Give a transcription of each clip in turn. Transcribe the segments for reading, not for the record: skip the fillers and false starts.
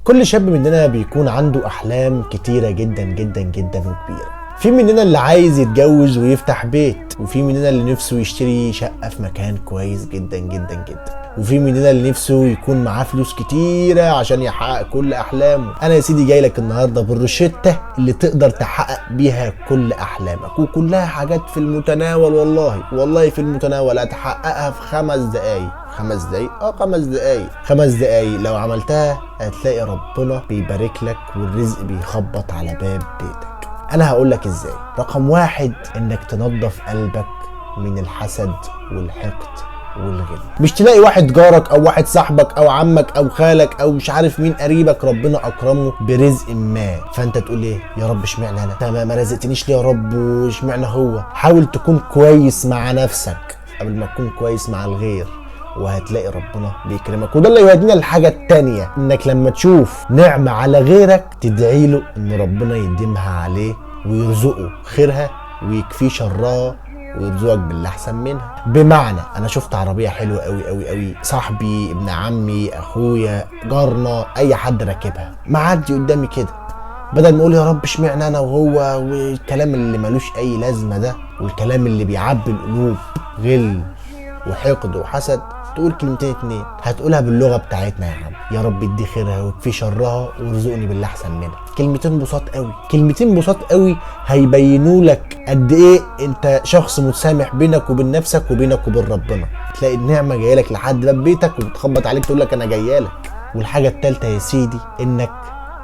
كل شاب مننا بيكون عنده احلام كتيرة جدا جدا جدا وكبيرة. في مننا اللي عايز يتجوز ويفتح بيت، وفي مننا اللي نفسه يشتري شقة في مكان كويس جدا جدا جدا، وفي مننا اللي نفسه يكون معاه فلوس كتيرة عشان يحقق كل احلامه. انا يا سيدي جاي لك النهارده بالروشتة اللي تقدر تحقق بيها كل احلامك، وكلها حاجات في المتناول، والله في المتناول. هتحققها في 5 دقايق. 5 دقايق؟ 5 دقايق لو عملتها هتلاقي ربنا بيبارك لك والرزق بيخبط على باب بيتك. انا هقول لك ازاي. رقم 1، انك تنظف قلبك من الحسد والحقد والغل. مش تلاقي واحد جارك او واحد صاحبك او عمك او خالك او مش عارف مين قريبك ربنا اكرمه برزق ما، فانت تقول ايه؟ يا رب اشمعنى انا؟ ما رزقتنيش ليه يا رب؟ واشمعنى هو؟ حاول تكون كويس مع نفسك قبل ما تكون كويس مع الغير، وهتلاقي ربنا بيكرمك. وده اللي يودينا للحاجة التانية، انك لما تشوف نعمة على غيرك تدعي له ان ربنا يديمها عليه ويرزقه خيرها ويكفيه شرها ويرزقك باللي احسن منها. بمعنى انا شفت عربية حلوة قوي قوي قوي، صاحبي، ابن عمي، اخويا، جارنا، اي حد راكبها، معدي قدامي كده، بدل ما اقول يا رب اشمعنى انا وهو والكلام اللي ملوش اي لازمة ده، والكلام اللي بيعبي القلوب غل وحقد وحسد، تقول كلمتين 2 هتقولها باللغه بتاعتنا. يا عم يا رب ادي خيرها ويكفي شرها وارزقني باللي احسن منها. كلمتين بساط قوي، كلمتين بساط قوي هيبينوا لك قد ايه انت شخص متسامح بينك وبين نفسك وبينك وبين ربنا. تلاقي النعمه جايه لك لحد باب بيتك وبتخبط عليك تقول لك انا جايه لك. والحاجه الثالثه يا سيدي انك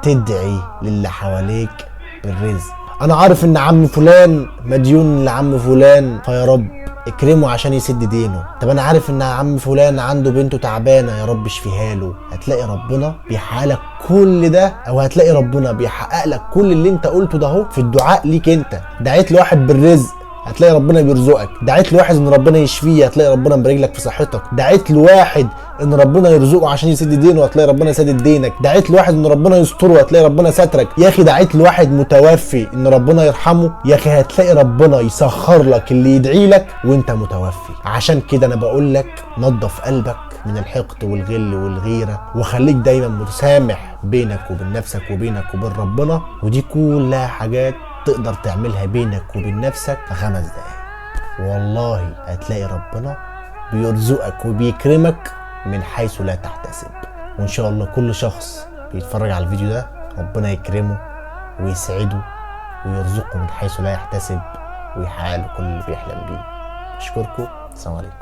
تدعي للي حواليك بالرزق. انا عارف ان عم فلان مديون لعم فلان، فيا رب اكرمه عشان يسد دينه. طب انا عارف ان عم فلان عنده بنته تعبانه، يا رب اشفيها له. هتلاقي ربنا بيحقق لك كل ده، او هتلاقي ربنا بيحقق لك كل اللي انت قلته ده اهو في الدعاء ليك. انت دعيت لواحد بالرزق هتلاقي ربنا بيرزقك، دعيت لواحد ان ربنا يشفيه هتلاقي ربنا مبارك لك في صحتك، دعيت لواحد ان ربنا يرزقه عشان يسد دينه هتلاقي ربنا سدد دينك، دعيت لواحد ان ربنا يستره هتلاقي ربنا سترك. يا اخي دعيت لواحد متوفي ان ربنا يرحمه، يا اخي هتلاقي ربنا يسخر لك اللي يدعي لك وانت متوفي. عشان كده انا بقول لك نظف قلبك من الحقد والغل والغيره، وخليك دايما متسامح بينك وبين نفسك وبينك وبين ربنا. ودي كلها حاجات تقدر تعملها بينك وبين نفسك في 5 دقايق، والله هتلاقي ربنا بيرزقك وبيكرمك من حيث لا تحتسب. وان شاء الله كل شخص بيتفرج على الفيديو ده ربنا يكرمه ويسعده ويرزقه من حيث لا يحتسب ويحقق له كل اللي بيحلم بيه. اشكركم، السلام عليكم.